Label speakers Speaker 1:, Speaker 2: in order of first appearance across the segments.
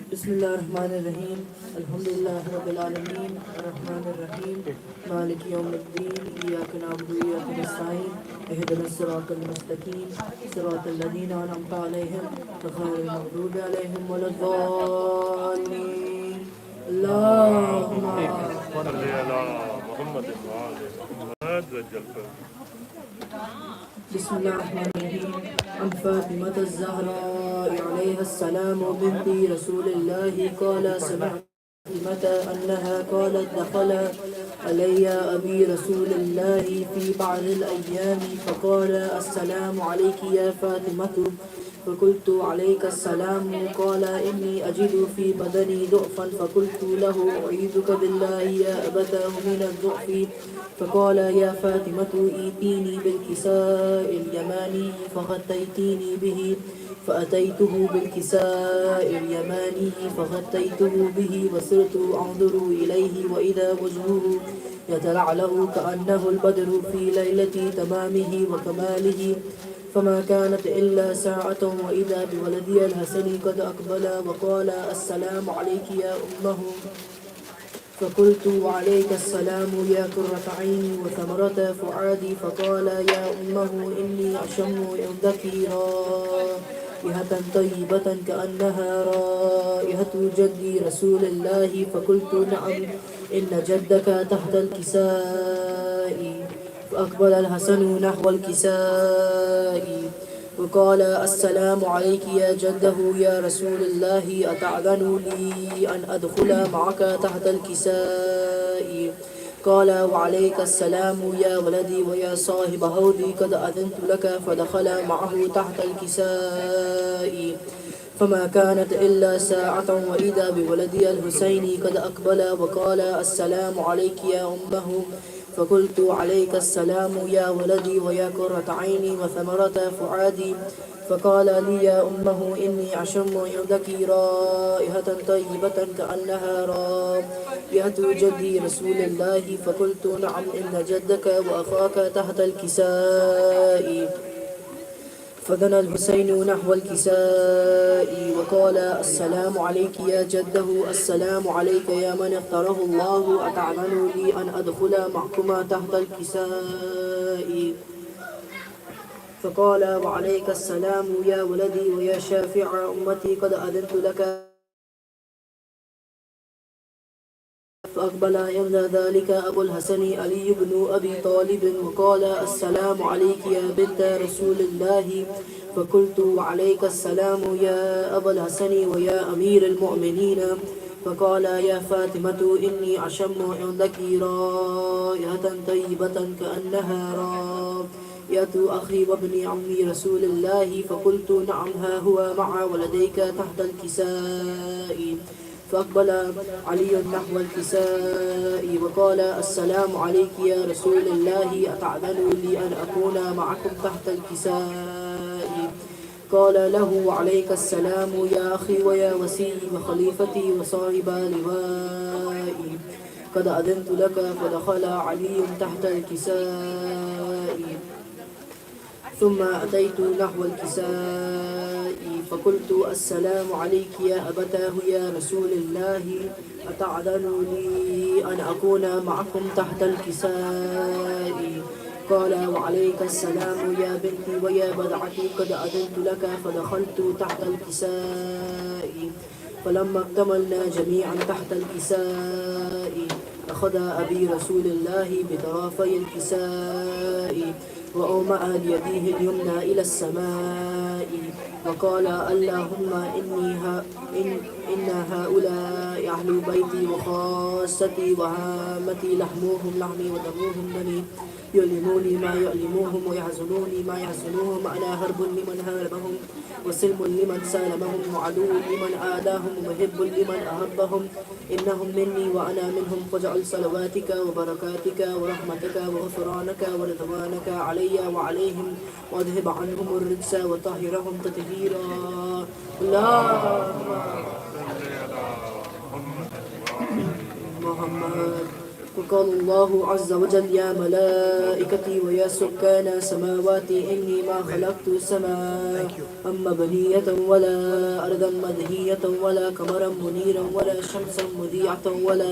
Speaker 1: बिस्मिल्लाहिर्रहमानिर्रहीम अल्हम्दुलिल्लाहि रब्बिल आलमीन अर्रहमानिर्रहीम मालिक यौमिद्दीन इय्याका नअबुदु व इय्याका नस्तईन इहदिनस सिरातल मुस्तकीम सिरातल लज़ीना अनअमता अलैहिम गैरिल मग़दूबि अलैहिम वलद्दाल्लीन अल्लाहुम्मा सल्लि अला मुहम्मद व आलि मुहम्मद वज्जल बिस्मिल्लाहिर्रहमानिर्रहीम अन फ़ातिमत ज़हरा अलैहिस्सलाम बिन्ती रसूलिल्लाह क़ाल समिअतु फ़ातिमत अन्नहा क़ालत दख़ल अलैया अबी रसूलिल्लाह फ़ी बअदिल अय्याम फ़क़ाल अस्सलामु अलैकी या फ़ातिमतु फ़क़ुल्तु अलैका अस्सलाम क़ाल इन्नी अजिदु फ़ी बदनी दुअफ़न फ़क़ुल्तु लहु अऊज़ुक बिल्लाहि या अबताहु मिनद्दुअफ़ि फ़क़ाल या फ़ातिमतु ईतीनी बिल्किसाइल यमानी फ़ग़त्तैतीनी बिही फ़अतैतुहु बिल्किसाइल यमानी फ़ग़त्तैतुहु बिही वसिरतु अंज़ुरु इलैहि वइज़ा वजहुहु यतलअलअ कअन्नहु अल-बद्रु फ़ी लैलति तमामिहि व कमालिहि फमा कानत इल्ला साअतन वइज़ा बिवलदी अल-हसन क़द अक़बल वक़ाल अस्सलामु अलैकी या उम्मह फ़क़ुल्तु वअलैका अस्सलाम या क़ुर्रत ऐनी व थमरत फ़ुआदी फ़क़ाल या उम्मह इन्नी अशम्मु इंदकी राइहतन तय्यबतन कअन्नहा राइहतु जद्दी रसूलिल्लाह फ़क़ुल्तु नअम इन्न जद्दक तहतल किसाई फ़अक़बल अल-हसन नहवल किसाई वक़ाल अस्सलामु अलैकी या जद्दहु या रसूलल्लाह अतअज़नु ली अन अदख़ुल मअक तहतल किसाई क़ाल वअलैका अस्सलाम या वलदी व या साहिब हौदी क़द अज़नतु लक फ़दख़ल मअहु तहतल किसाई फमा कानत इल्ला साअतन वइज़ा बिवलदी अल-हुसैन क़द अक़बल वक़ाल अस्सलामु अलैकी या उम्मह फ़क़ुल्तु अलैका अस्सलाम या वलदी व या क़ुर्रत ऐनी व थमरत फ़ुआदी फ़क़ाल ली या उम्मह इन्नी अशम्मु इंदकी राइहतन तय्यबतन कअन्नहा राइहतु जद्दी रसूलिल्लाह फ़क़ुल्तु नअम इन्न जद्दक व अख़ाक तहतल किसाई फदना अल-हुसैन नहव अल-किसाई वक़ाल अस्सलामु अलैकी या जद्दहु अस्सलामु अलैका या मन इख्तरहु अल्लाहु अतअज़नु ली अन अदख़ुल मअकुमा तहतल किसाई फ़क़ाल वअलैका अस्सलाम या वलदी व या शाफ़िअ उम्मती क़द अज़नतु लक फ़अक़बल इंद ज़ालिक अबुल हसन अली इब्नु अबी तालिब वक़ाल अस्सलामु अलैकी या बिन्त रसूलिल्लाह फ़क़ुल्तु वअलैका अस्सलाम या अबल हसन व या अमीरल मुअमिनीन फ़क़ाल या फ़ातिमतु इन्नी अशम्मु इंदकी राइहतन तय्यबतन कअन्नहा राइहतु अख़ी व इब्नि अम्मी रसूलिल्लाह फ़क़ुल्तु नअम हा हुवा मअ वलदैका तहतल किसाई फ़अक़बल अली नहव अल-किसाई वक़ाल अस्सलामु अलैकी या रसूलल्लाह अतअज़नु ली अन अकून मअकुम तहतल किसाई क़ाल लहु वअलैका अस्सलाम या अख़ी व या वसीई व ख़लीफ़ती व साहिब लिवाई क़द अज़नतु लक फ़दख़ल अली तहतल किसाई ثم أتيت نحو الكساء فقلت السلام عليك يا أبتاه يا رسول الله أتأذن لي أن أكون معكم تحت الكساء قال وعليك السلام يا بنتي ويا بضعتي قد أذنت لك فدخلت تحت الكساء فلما اكتملنا جميعا تحت الكساء أخذ أبي رسول الله بطرفي الكساء وأومأ بيده اليمنى إلى السماء وقال اللهم إن هؤلاء أهل بيتي وخاصتي وهامتي لحموهم لحمي ودموهم دمي يؤلموني ما يؤلموهم ويحزنوني ما يحزنوهم أنا هرب لمن هاربهم وسلم لمن سالمهم وعدو لمن آذاهم ومحب لمن أحبهم إنهم مني وأنا منهم فاجعل صلواتك وبركاتك ورحمتك وغفرانك ورضوانك علي وعليهم واذهب عنهم الرجس وطهرهم تطهيرا اللهم محمد وقال الله عز وجل يا ملائكتي ويا سكان سماواتي إني ما خلقت السماء مبنية ولا أرضا مدهية ولا قمرا منيرا ولا شمسا مذيعة ولا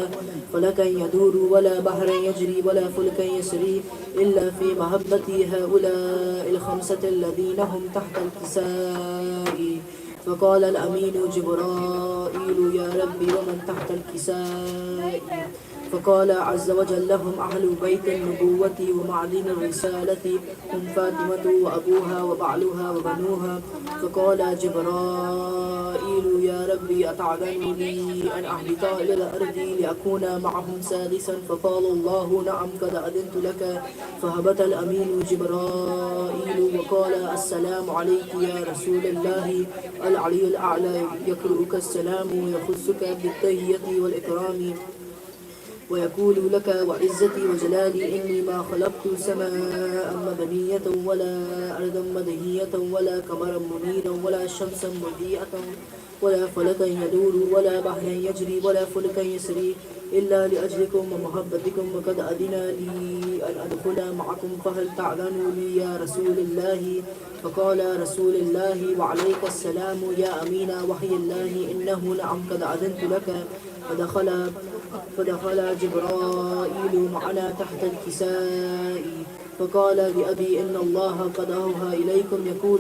Speaker 1: فلكا يدور ولا بحرا يجري ولا فلكا يسري إلا في محبتي هؤلاء الخمسة الذين هم تحت الكساء. فقال الأمين جبرائيل يا ربي ومن تحت الكساء؟ فقال عز وجل لهم أهل بيت النبوة ومعدن الرسالة هم فاطمة وأبوها وبعلها وبنوها. فقال جبرائيل يا ربي أتعلم لي أن أهبط إلى الأرض لأكون معهم سادسا؟ فقال الله نعم قد أذنت لك. فهبط الأمين جبرائيل وقال السلام عليك يا رسول الله. العلي الأعلى يقرؤك السلام ويخصك بالتحية والإكرام ويقول لك وعزتي وجلالي إني ما خلقت سماء مبنية ولا أرضا مدهية ولا قمرا منيرا ولا شمسا مضيئة ولا فلكا يدور ولا بحرا يجري ولا فلكا يسري إلا لأجلكم ومحبتكم وقد أذن لي أن أدخل معكم فهل تعلن لي يا رسول الله؟ فقال رسول الله وعليك السلام يا أمين وحي الله إنه نعم قد أذنت لك. فدخل جبرائيل معنا تحت الكساء فقال لأبي إن الله قد أوحى إليكم يقول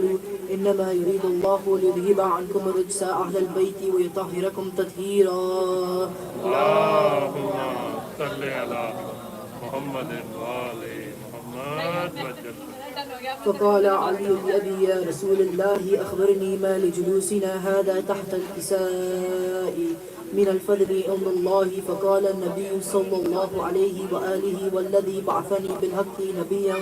Speaker 1: إنما يريد الله ليذهب عنكم الرجس أهل البيت ويطهركم تطهيرا.
Speaker 2: اللهم صل على محمد وآل محمد وجل.
Speaker 1: فقال علي لأبي يا رسول الله أخبرني ما لجلوسنا هذا تحت الكساء من الفضل عند الله. فقال النبي صلى الله عليه وآله والذي بعثني بالحق نبيا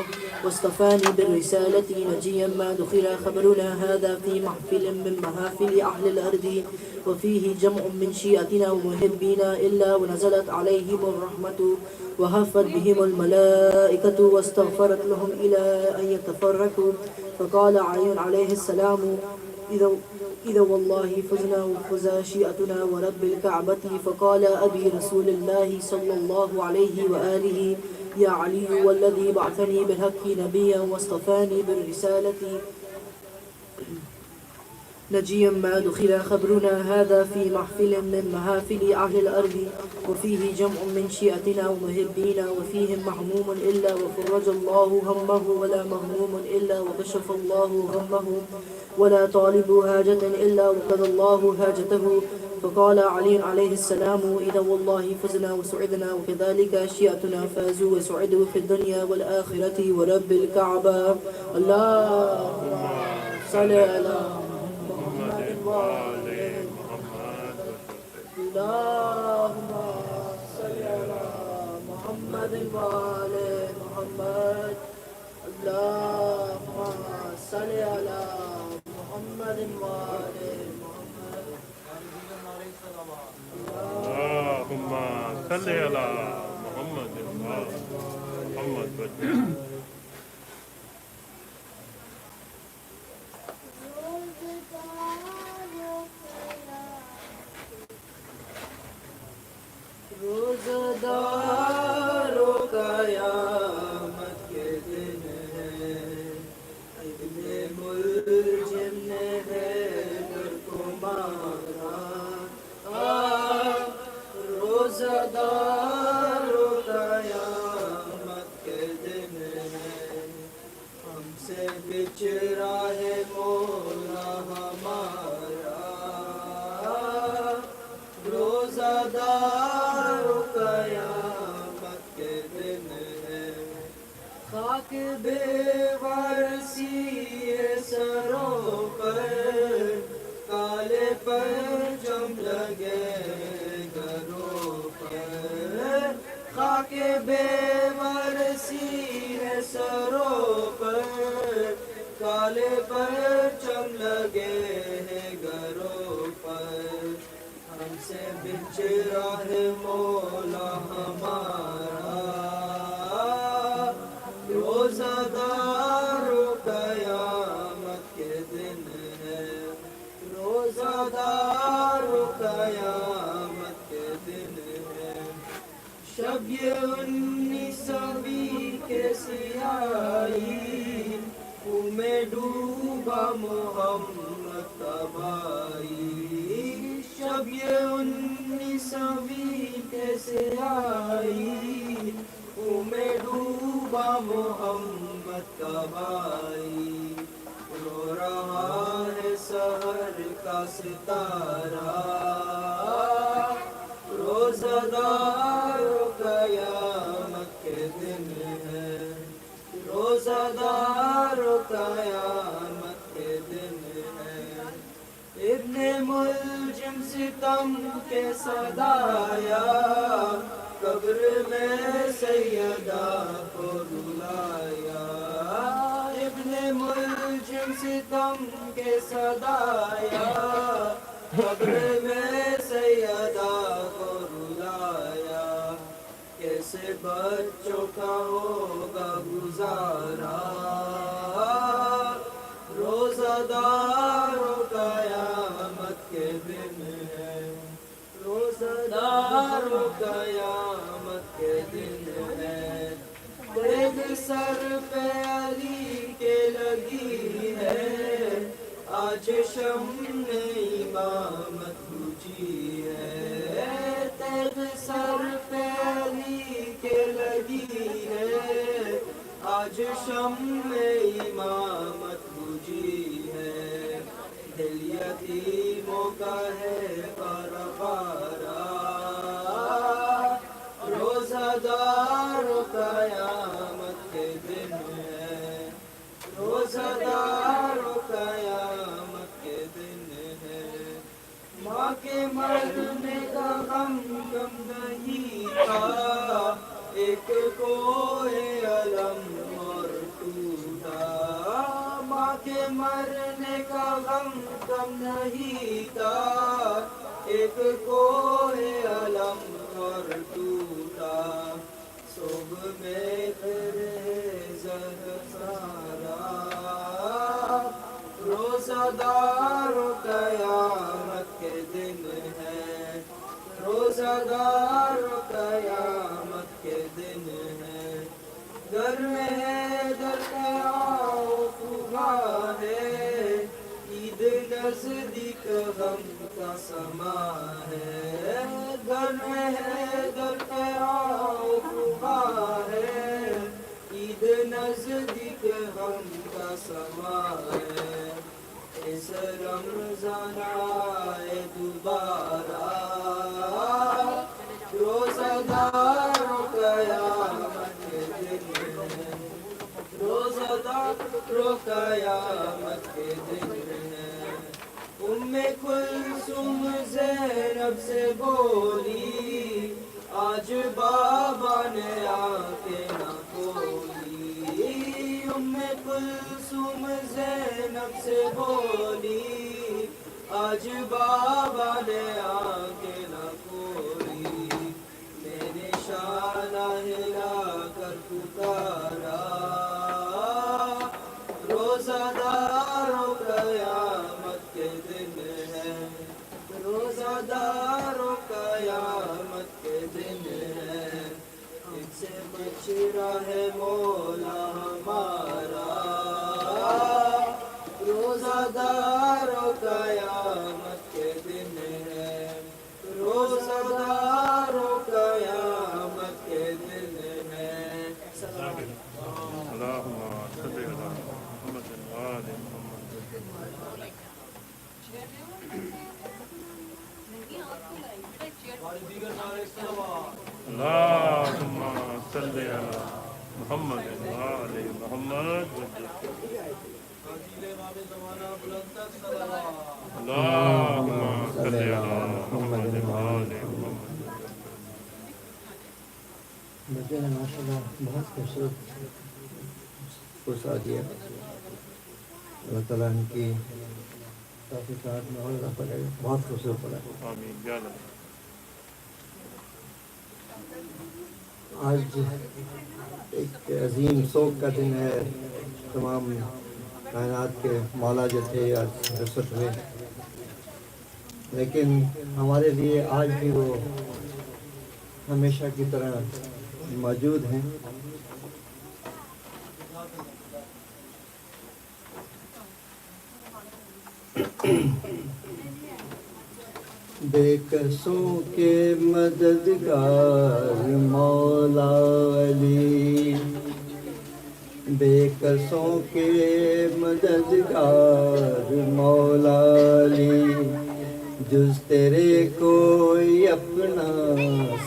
Speaker 1: واصطفاني بالرسالة نجيا ما دخل خبرنا هذا في محفل من محافل أهل الأرض وفيه جمع من شيعتنا ومحبينا إلا ونزلت عليهم الرحمة وهفت بهم الملائكة واستغفرت لهم إلى أن يتفرقوا. فقال علي عليه السلام إذا والله فزنا وفزا شيعتنا ورب الكعبة. فقال أبي رسول الله صلى الله عليه وآله يا علي والذي بعثني بالحق نبيا واصطفاني بالرسالة نجيا ما دخل خبرنا هذا في محفل من محافل أهل الأرض وفيه جمع من شيعتنا ومحبينا وفيهم محموم إلا وفرج الله همه ولا مهموم إلا وكشف الله غمه ولا طالب هاجة إلا وقضى الله هاجته. فقال علي عليه السلام إذا والله فزنا وسعدنا وكذلك شيعتنا فازوا وسعدوا في الدنيا والآخرة ورب الكعبة. اللهم صل على محمد وآل محمد. اللهم صل على محمد وآل محمد. اللهم صل على محمد وآل محمد.
Speaker 2: اللهم صل على محمد وآل محمد وجل.
Speaker 1: روزداروں قیامت کے دن ہے ابن ملجم نے حیدر کو مارا. روزداروں قیامت کے دن ہے ہم سے بچھڑا ہے مولا ہمارا. روزدار قیامت کے دن ہے خاک بے وارسی سروں پر کالے پرچم لگے گھروں پر. خاک بے وارسی سروں پر کالے پرچم لگے گھروں پر. ہم سے بچھڑا ہے مولا ہمارا. روزدار قیامت کے دن ہے روزدار قیامت کے دن ہے. شب یہ 19ویں کیسے آئی، خون میں ڈوبا محمد کا بھائی، شب یہ 19ویں کیسے آئی، خون میں ڈوبا محمد کا بھائی، رو رہا ہے سحر کا ستارہ، روزہ دار قیامت کے دن ہے، روزہ دار قیامت کے دن ہے، ابن ملجم ستم کے صدایا، قبر میں سیدہ کو رلایا، ابن ملجم ستم کے صدایا، قبر میں سیدہ کو رلایا، کیسے بچوں کا ہوگا گزارا، روزہ دار قیامت کے دن ہے، روزہ دار قیامت کے دن ہے، دیکھ سر پہ علی کے لگی ہے، آج شمع امامت بجھی ہے، تیغ سر پہ علی کے لگی ہے، آج شمع امامت بجھی ہے، دل یتیموں کا ہے پارا پارا، روزہ دار قیامت کے دن ہے، روزہ دار قیامت کے دن ہے، ماں کے مرنے کا غم کم نہیں تھا، ایک کوئے علم اور ٹوٹا، ماں کے مرنے کا غم کم نہیں تھا، ایک کوئے علم اور ٹوٹا، صبح میں تیرے زہر سارا، روزہ دار قیامت کے دن ہے، روزہ دار قیامت کے دن ہے، گھر میں ہے در کے آؤ خوبا ہے، عید نزدیک غم کا سما ہے، گھر میں ہے در کے آؤ خوبا ہے، عید نزدیک غم کا سما ہے، اس رمضان آئے دوبارہ، روزہ دار قیامت کے دن ہے، روزہ دار قیامت کے دن ہے، ام کلثوم زینب سے بولی، آج بابا نے آنکھیں نہ کھولی، ام کلثوم زینب سے بولی، آج بابا نے آنکھیں نہ کھولی، میں نے شانہ ہلا کر پکارا، روزہ دار قیامت کے دن ہے، روزہ دار قیامت کے دن ہے، ان سے بچ رہا ہے مولا ہمارا، روزہ دار قیامت کے دن ہے، روزہ دار قیامت کے دن ہے،
Speaker 2: اللہم صلی علی محمد وآل محمد، اللہم صلی علی محمد وآل محمد، اللہم صلی علی محمد وآل محمد۔
Speaker 3: بچے نے ماشاء اللہ بہت خوبصورت پرسا دیا، اللہ تعالیٰ ان کی توفیقات میں اور اضافہ کرے، بہت خوبصورت پڑا۔
Speaker 2: آمین یا اللہ۔
Speaker 3: آج ایک عظیم سوگ کا دن ہے، تمام کائنات کے مولا جو تھے آج رخصت ہوئے، لیکن ہمارے لیے آج بھی وہ ہمیشہ کی طرح موجود ہیں. بے کسوں کے مددگار مولا علی، بے کسوں کے مددگار مولا علی، جز تیرے کوئی اپنا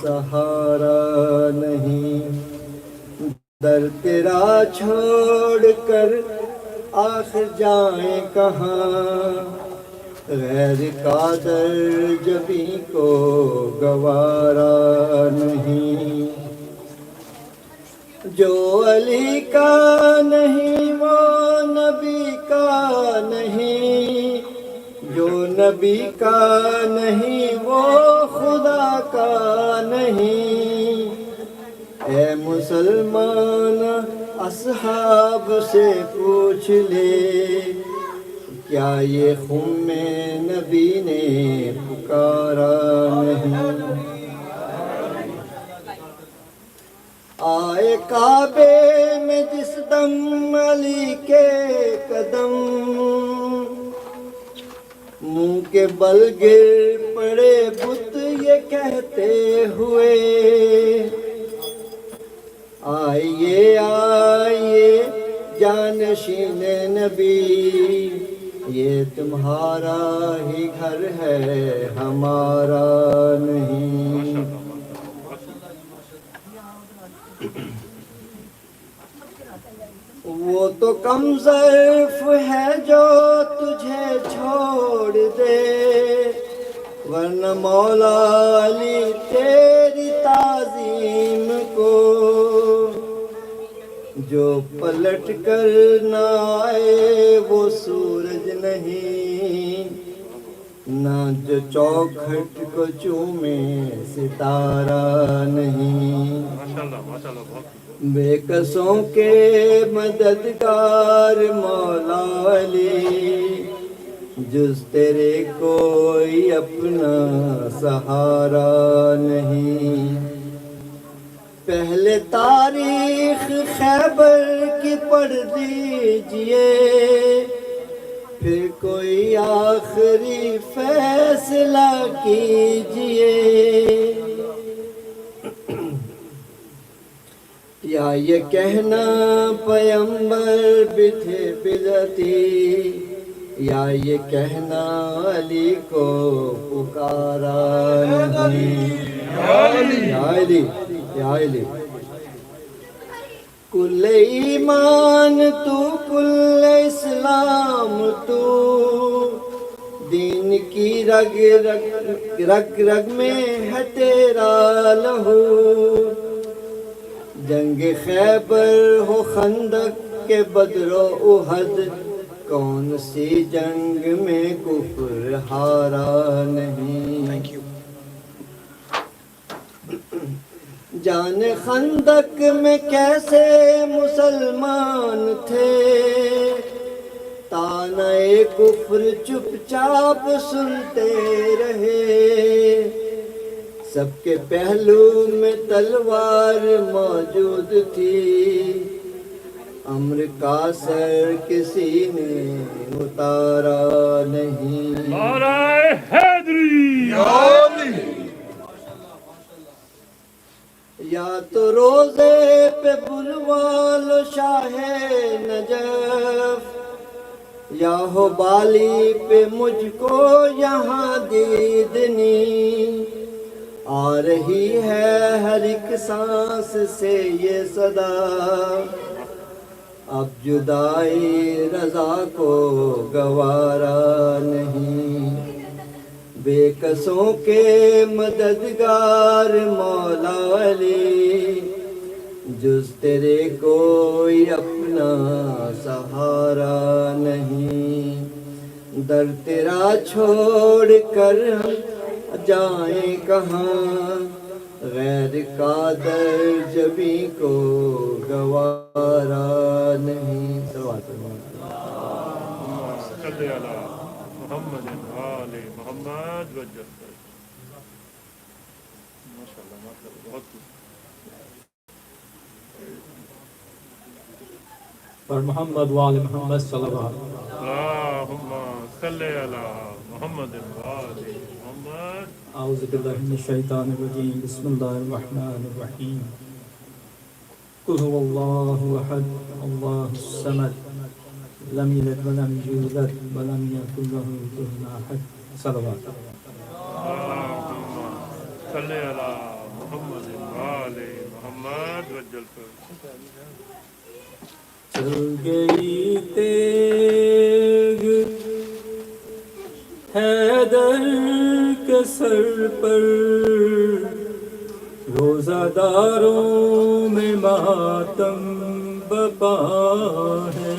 Speaker 3: سہارا نہیں. در تیرا چھوڑ کر آخر جائیں کہاں، غیر قادر جبیں کو گوارا نہیں. جو علی کا نہیں وہ نبی کا نہیں، جو نبی کا نہیں وہ خدا کا نہیں. اے مسلمان اصحاب سے پوچھ لے، کیا یہ خم نبی نے پکارا نہیں. آئے کعبے میں جس دم علی کے قدم، منہ کے بل گر پڑے بت یہ کہتے ہوئے، آئیے آئیے جانشین نبی، یہ تمہارا ہی گھر ہے ہمارا نہیں. وہ تو کم ظرف ہے جو تجھے چھوڑ دے، ورنہ مولا علی تیری تعظیم کو جو پلٹ کر نہ آئے وہ سورج نہیں، نہ جو چوکھٹ کو چومے ستارہ نہیں. بے کسوں کے مددگار مولا علی، جز تیرے کوئی اپنا سہارا نہیں. پہلے تاریخ خیبر کی پڑھ دیجئے، پھر کوئی آخری فیصلہ کیجئے. یا یہ کہنا پیمبر بھی تھے بدعتی، یا یہ کہنا علی کو پکارا نہیں. یا علی یا علی. کل ایمان تو کل اسلام تو، دین کی رگ رگ رگ میں ہے تیرا لہو. جنگ خیبر ہو خندق کے بدر و احد، کون سی جنگ میں کفر ہارا نہیں. جان خندق میں کیسے مسلمان تھے، تانے کفر چپ چاپ سنتے رہے. سب کے پہلو میں تلوار موجود تھی، امر کا سر کسی نے اتارا نہیں.
Speaker 2: نعرہ حیدری.
Speaker 3: یا تو روزے پہ بلوا لو شاہ نجف، یا ہو بالی پہ مجھ کو یہاں دیدنی. آ رہی ہے ہر ایک سانس سے یہ صدا، اب جدائی رضا کو گوارا نہیں. بے کسوں کے مددگار مولا علی، جز تیرے کوئی اپنا سہارا نہیں. در تیرا چھوڑ کر ہم جائیں کہاں، غیر قادر جبیں کو گوارا نہیں.
Speaker 2: صلی علی محمد آل محمد وجہ ماشاءاللہ ماشاءاللہ بہت خوب.
Speaker 4: پر محمد وآل محمد صلوات.
Speaker 2: اللہم صلی علی محمد وآل محمد.
Speaker 4: اعوذ باللہ من الشیطان الرجیم. بسم اللہ الرحمن الرحیم. قل هو اللہ احد اللہ الصمد لم یلد ولم یولد ولم یکن له کفوا احد. صلوات.
Speaker 2: اللہم صلی علی محمد وآل محمد وجل
Speaker 4: چل گئی تیغ حیدر کے سر پر، روزہ داروں میں ماتم بپا ہے.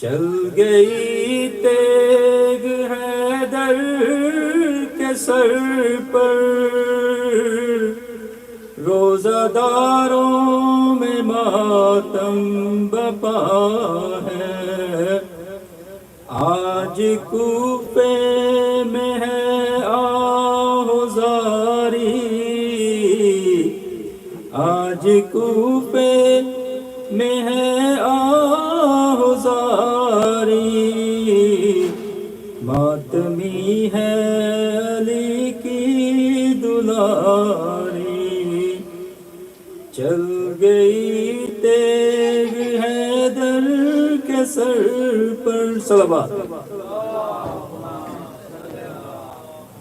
Speaker 4: چل گئی تیغ حیدر کے سر پر، روزہ داروں میں ماتم بپا ہے. آج کوفے میں ہے آہوزاری، آج کوفے میں ہے آہوزاری. ماتمی ہے علی کی دلاری. چل گئی تیغ حیدر کے سر پر. صلوات.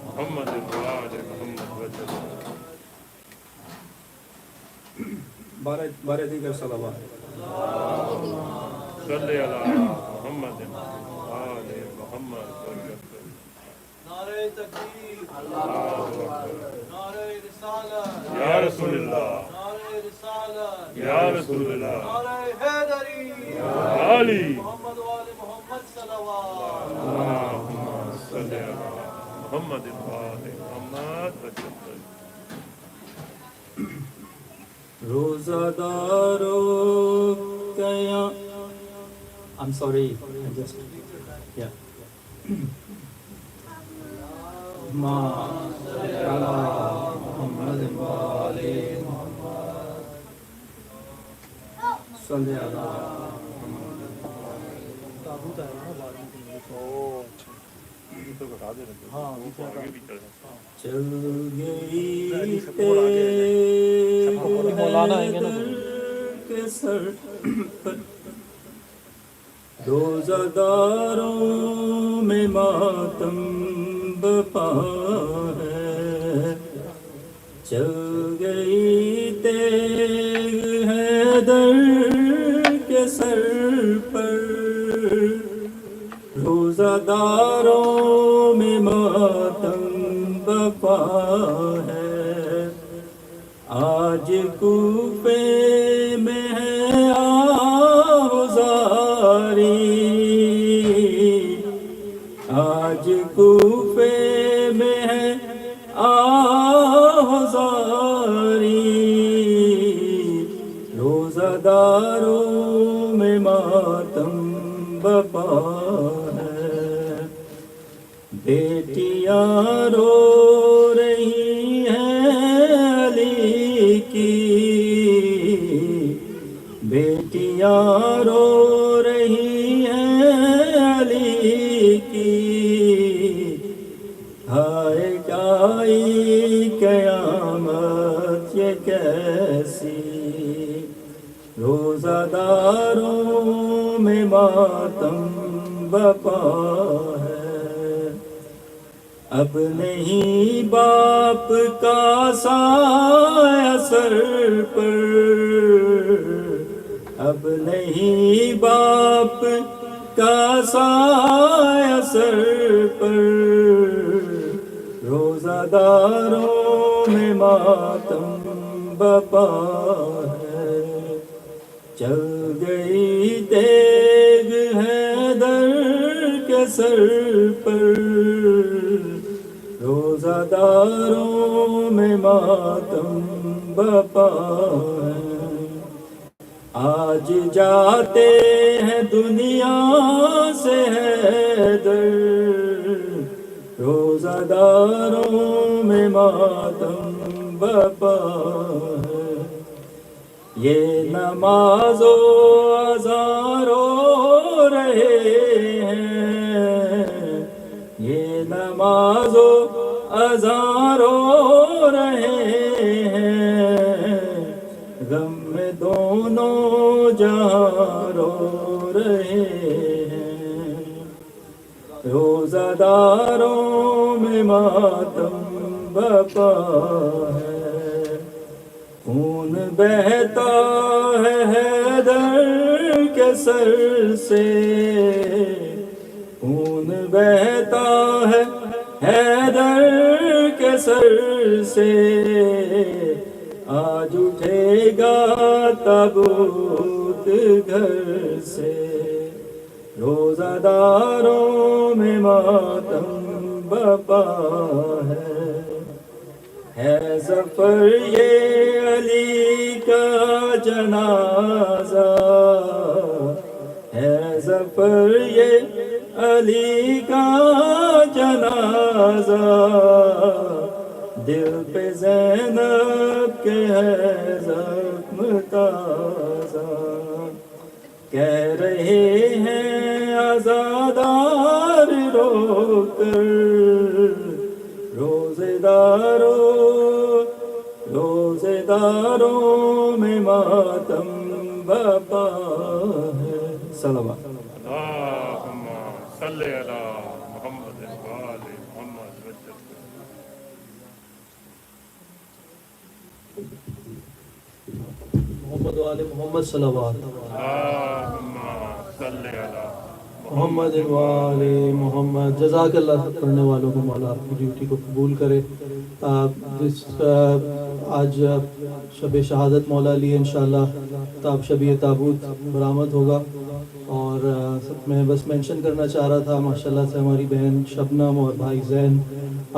Speaker 2: محمد وآل محمد وجل.
Speaker 4: بارہ دیگر صلوات.
Speaker 2: صلی علی محمد وآل محمد وجل.
Speaker 5: نعرہ تکبیر، نعرہ رسالت،
Speaker 2: یا رسول اللہ
Speaker 5: نعرہ رسالت،
Speaker 2: یا رسول اللہ
Speaker 5: نعرہ حیدری،
Speaker 2: علی.
Speaker 5: محمد وآل محمد صلوات.
Speaker 2: اللہم صلی علی محمد وآل محمد وجل.
Speaker 4: روزہ داروں کیا I'm sorry, I just, yeah. ما علی محمد وآل محمد صلی علی. چل گئی تیغ حیدر کے سر پر، روزہ داروں میں ماتم بپا ہے. چل گئی تیغ حیدر کے سر پر، روزہ داروں میں ماتم بپا ہے. آج کوفے میں ہے آہوزاری، آج کوفے میں ہے آہوزاری. روزہ داروں میں ماتم بپا ہے. بیٹیاں رو رہی ہیں علی کی، بیٹیاں رو رہی ہیں علی کی. ہائے آئی قیامت یہ کیسی، روزہ داروں میں ماتم بپا ہے. اب نہیں باپ کا سایہ سر پر، اب نہیں باپ کا سایہ سر پر. روزہ داروں میں ماتم بپا ہے. چل گئی تیغ حیدر کے سر پر، روزہ داروں میں ماتم بپا ہے. آج جاتے ہیں دنیا سے حیدر، روزہ داروں میں ماتم بپا ہے، یہ نماز و اذان رو رہے ہیں، یہ نماز و اذان رو رہے ہیں، غم میں دونوں جہاں رو رہے ہیں، روزہ داروں میں ماتم بپا ہے، خون بہتا ہے حیدر کے سر سے، خون بہتا ہے حیدر کے سر سے، آج اٹھے گا تابوت گھر سے، روزہ داروں میں ماتم بپا ہے ظفر یہ علی کا جنازہ، ہے ظفر یہ علی کا جنازہ، دل پہ زینب کے ہے زخم تازہ، کہہ رہے ہیں عزادار رو کر، روزے داروں میں ماتم بپا ہے۔ صلوات
Speaker 2: اللهم صل على محمد وآل محمد وسلم۔
Speaker 5: محمد و آل محمد صلوات،
Speaker 2: اللهم صل على
Speaker 5: محمد و آل محمد۔ جزاک اللہ، سب پڑھنے والوں کو مولا آپ کی ڈیوٹی کو قبول کرے۔ آج شب شہادت مولا لیے انشاءاللہ شب تابوت برآمد ہوگا، اور میں بس مینشن کرنا چاہ رہا تھا، ماشاءاللہ سے ہماری بہن شبنم اور بھائی زین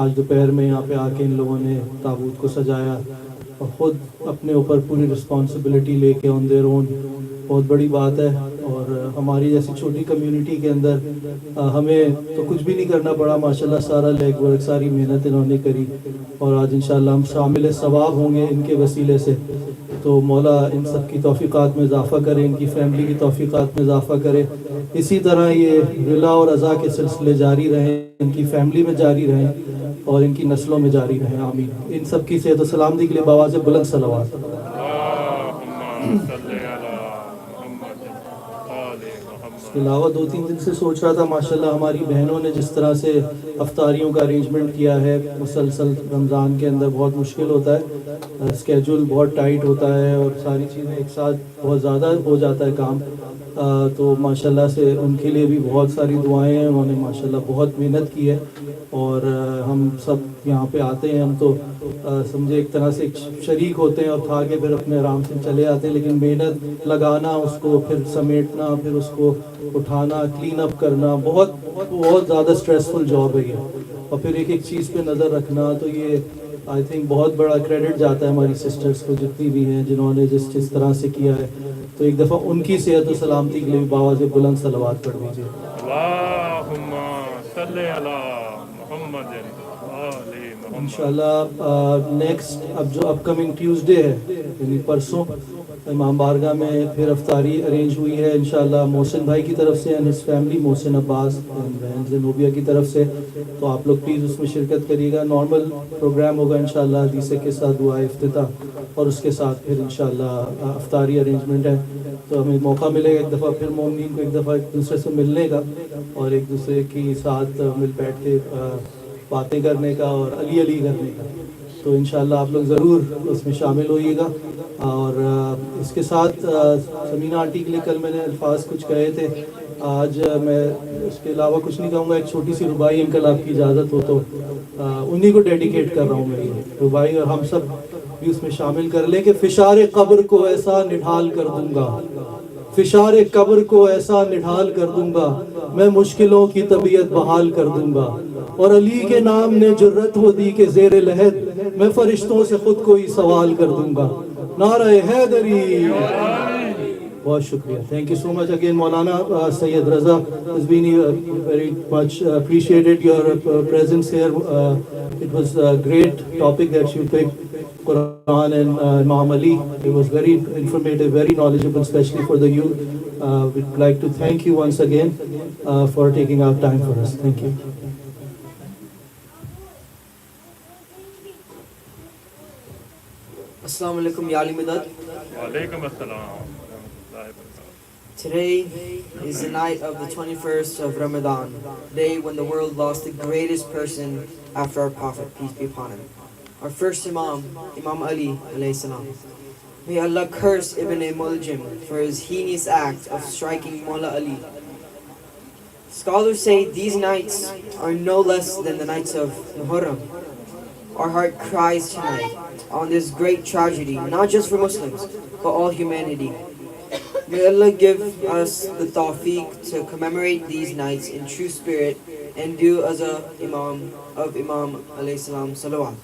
Speaker 5: آج دوپہر میں یہاں پہ آ کے ان لوگوں نے تابوت کو سجایا، اور خود اپنے اوپر پوری رسپانسبلٹی لے کے آن دیئر اون، بہت بڑی بات ہے۔ اور ہماری جیسی چھوٹی کمیونٹی کے اندر ہمیں تو کچھ بھی نہیں کرنا پڑا، ماشاءاللہ سارا لیگ ورک، ساری محنت انہوں نے کری، اور آج انشاءاللہ ہم شامل ثواب ہوں گے ان کے وسیلے سے۔ تو مولا ان سب کی توفیقات میں اضافہ کرے، ان کی فیملی کی توفیقات میں اضافہ کرے، اسی طرح یہ رلا اور رضا کے سلسلے جاری رہیں، ان کی فیملی میں جاری رہیں، اور ان کی نسلوں میں جاری رہیں، آمین۔ ان سب کی صحت و سلامتی کے لیے بآواز بلند صلوات۔
Speaker 2: اللهم صل على محمد وآل محمد۔
Speaker 5: اس کے علاوہ 2-3 دن سے سوچ رہا تھا، ماشاءاللہ ہماری بہنوں نے جس طرح سے افطاریوں کا ارینجمنٹ کیا ہے، مسلسل رمضان کے اندر بہت مشکل ہوتا ہے، اسکیجول بہت ٹائٹ ہوتا ہے، اور ساری چیزیں ایک ساتھ بہت زیادہ ہو جاتا ہے کام، تو ماشاءاللہ سے ان کے لیے بھی بہت ساری دعائیں ہیں، انہوں نے ماشاءاللہ بہت محنت کی ہے، اور ہم سب یہاں پہ آتے ہیں، ہم تو سمجھے ایک طرح سے شریک ہوتے ہیں، اور کھا کے پھر اپنے آرام سے چلے آتے ہیں، لیکن محنت لگانا، اس کو پھر سمیٹنا، پھر اس کو اٹھانا، کلین اپ کرنا، بہت زیادہ اسٹریسفل جاب ہے یہ، اور پھر ایک چیز پہ نظر رکھنا، تو یہ آئی تھنک بہت بڑا کریڈٹ جاتا ہے ہماری سسٹرز کو، جتنی بھی ہیں، جنہوں نے جس طرح سے کیا ہے، تو ایک دفعہ ان کی صحت و سلامتی کے لیے بآواز بلند صلوات پڑھ لیجیے۔
Speaker 2: اللهم صل على محمد وآل محمد۔
Speaker 5: انشاءاللہ نیکسٹ اب جو اپ کمنگ ٹیوزڈے ہے، یعنی پرسوں، امام بارگاہ میں پھر افطاری ارینج ہوئی ہے انشاءاللہ محسن بھائی کی طرف سے اینڈ ہز فیملی، محسن عباس بہن زنوبیہ کی طرف سے، تو آپ لوگ پلیز اس میں شرکت کریے گا۔ نارمل پروگرام ہوگا انشاءاللہ، حدیثے کے ساتھ دعائے افتتاح، اور اس کے ساتھ پھر انشاءاللہ افطاری ارینجمنٹ ہے، تو ہمیں موقع ملے گا ایک دفعہ پھر مومنین کو ایک دفعہ ایک دوسرے سے ملنے کا، اور ایک دوسرے کے ساتھ مل بیٹھ کے باتیں کرنے کا اور علی علی کرنے کا، تو انشاءاللہ آپ لوگ ضرور اس میں شامل ہوئیے گا۔ اور اس کے ساتھ سمینہ آنٹی کے لیے کل میں نے الفاظ کچھ کہے تھے، آج میں اس کے علاوہ کچھ نہیں کہوں گا، ایک چھوٹی سی ربائی انکل آپ کی اجازت ہو تو انہی کو ڈیڈیکیٹ کر رہا ہوں میں یہ ربائی، اور ہم سب بھی اس میں شامل کر لیں کہ فشار قبر کو ایسا نڈھال کر دوں گا، فشار قبر کو ایسا نڈھال کر دوں گا، میں مشکلوں کی طبیعت بحال کر دوں گا، اور علی کے نام نے جرت وہ دی کہ زیر لحد میں فرشتوں سے خود کو ہی سوال کر دوں گا۔ نعرہ حیدری، बहुत शुक्रिया. Thank you so much again, Maulana Sayyid Raza. It's been very much appreciated your presence here. It was a great topic that you picked, Quran and Imam Ali. It was very informative, very knowledgeable, especially for the youth. We'd like to thank you once again for taking out time for us. Thank you.
Speaker 1: Assalamu alaikum, Ya Ali Midad.
Speaker 2: Walaikum assalam. Rahmatullahi wa barakatuh.
Speaker 1: Today is the night of the 21st of Ramadan, the day when the world lost the greatest person after our Prophet, peace be upon him. Our first Imam, Imam Ali alayhi salam. May Allah curse Ibn Muljim for his heinous act of striking Maola Ali. Scholars say these nights are no less than the nights of Muharram. Our heart cries tonight on this great tragedy, not just for Muslims, but all humanity. May Allah give us the tawfiq to commemorate these nights in true spirit and do as a Imam of Imam alayhi salam salawat.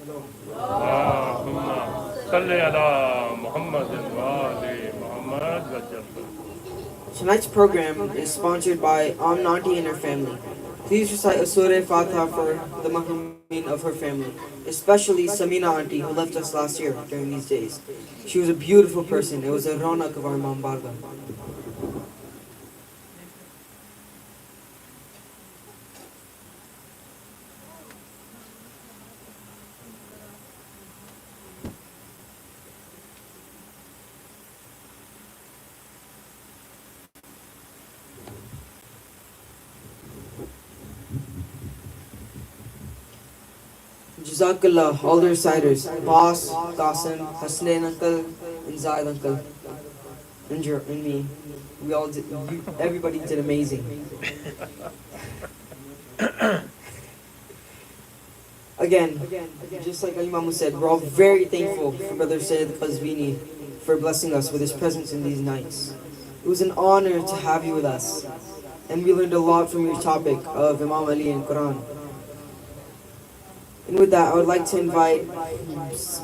Speaker 2: Allahumma salli ala Muhammadin wa ali Muhammad wa sallam.
Speaker 1: Tonight's program is sponsored by Auntie and her family. Please recite a Surah Fatiha for the mahrameen of her family, especially Samina auntie who left us last year during these days. She was a beautiful person. It was a ronak of our Imam Barga. Jazakallah, all the reciters, Boss, Qasim, Hasnain uncle, and Zaid uncle, and me. We all did, everybody did amazing. Again, just like Imam said, we're all very thankful for Brother Sayyid Qazvini for blessing us with his presence in these nights. It was an honor to have you with us, and we learned a lot from your topic of Imam Ali and Quran. And with that, I would like to invite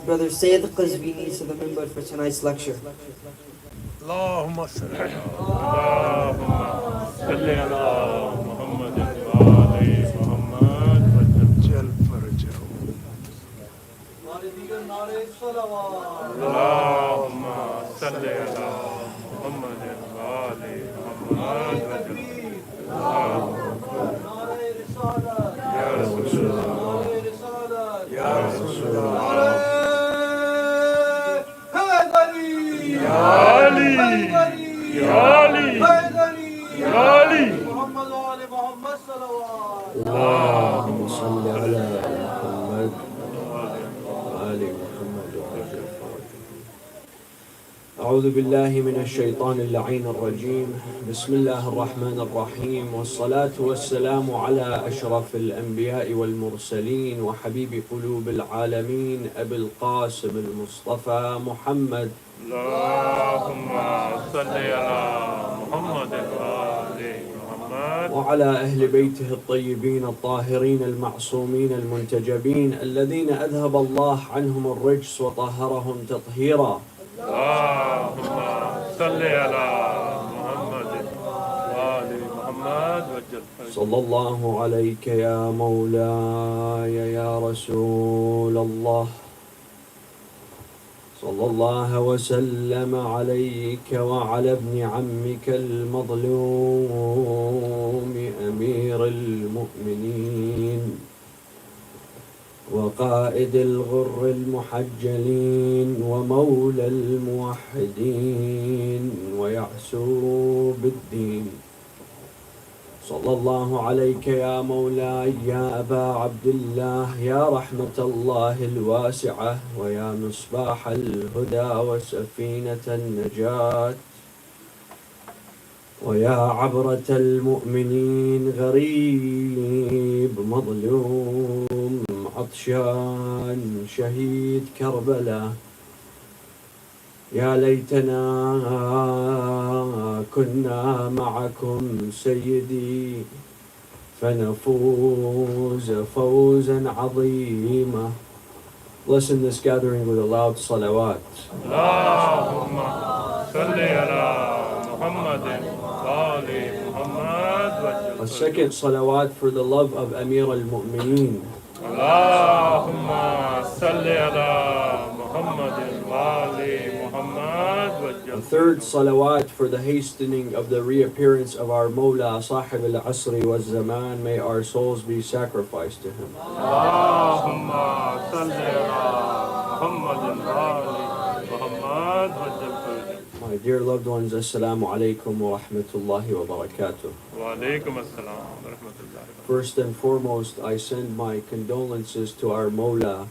Speaker 1: Brother Sayyid Qazvini to the minbar for tonight's lecture.
Speaker 2: Allahumma salli ala Muhammadin wa ali Muhammad wa ajjal farajahu. Allahumma salli ala Muhammadin wa ali Muhammad wa ajjal. Ya Rasulullah. Ya Rasulullah. Ya Ali. Ya Ali. Ya Ali.
Speaker 3: اللهم صل على محمد وآل محمد وعجل فرجه. أعوذ بالله من الشيطان اللعين الرجيم. بسم الله الرحمن الرحيم، والصلاة والسلام على أشرف الأنبياء والمرسلين وحبيب قلوب العالمين أبي القاسم المصطفى محمد.
Speaker 2: اللهم صل على محمد وآل محمد
Speaker 3: وعلى أهل بيته الطيبين الطاهرين المعصومين المنتجبين الذين أذهب الله عنهم الرجس وطهرهم تطهيرا.
Speaker 2: اللهم صل على محمد وآل محمد وجل.
Speaker 3: صلى الله عليك يا مولاي يا رسول الله. صلى الله وسلم عليك وعلى ابن عمك المظلوم أمير المؤمنين وقائد الغر المحجلين ومولى الموحدين ويعسوب الدين. صلى الله عليك يا مولاي يا أبا عبد الله يا رحمة الله الواسعة ويا مصباح الهدى وسفينة النجاة ويا عبرة المؤمنين غريب مظلوم عطشان شهيد كربلاء. يا ليتنا كنا معكم سيدي فنفوز فوزا عظيما. Listen this gathering with a loud salawat.
Speaker 2: اللهم صل على محمد وآل محمد
Speaker 6: A
Speaker 2: وجل.
Speaker 6: second salawat for the love of Amir al-Mu'mineen.
Speaker 2: اللهم صل على محمد وآل محمد
Speaker 6: A
Speaker 2: وجل.
Speaker 6: third salawat for the hastening of the reappearance of our Maola, Sahib al-Asri wa Zaman. May our souls be sacrificed to him.
Speaker 2: اللهم صل على محمد وآل محمد وجل.
Speaker 6: My dear loved ones, Assalamu alaikum wa rahmatullahi wa barakatuh.
Speaker 2: وعليكم السلام ورحمة الله وبركاته.
Speaker 6: First and foremost, I send my condolences to our Maola,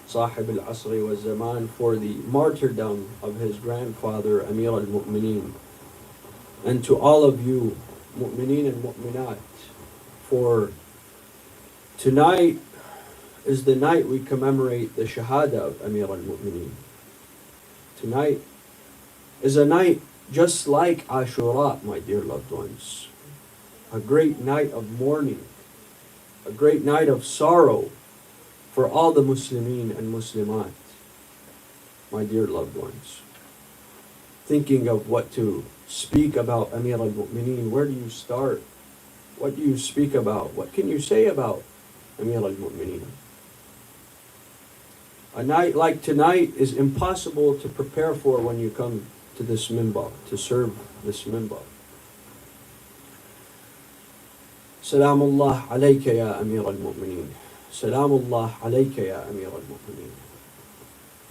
Speaker 6: Sahib al-Asri wa Zaman, for the martyrdom of his grandfather, Amir al-Mu'mineen. And to all of you, Mu'mineen and Mu'minat, for tonight is the night we commemorate the Shahadat of Amir al-Mu'mineen. Tonight is a night just like Ashura, my dear loved ones. A great night of mourning, a great night of sorrow for all the Muslimin and Muslimat, my dear loved ones. Thinking of what to speak about Amir al-Mu'mineen, where do you start? What do you speak about? What can you say about Amir al-Mu'mineen? A night like tonight is impossible to prepare for when you come to this minbar, to serve this minbar. Salamullah alayka ya Amir al-Mu'mineen. Salamullah alayka ya Amir al-Mu'mineen.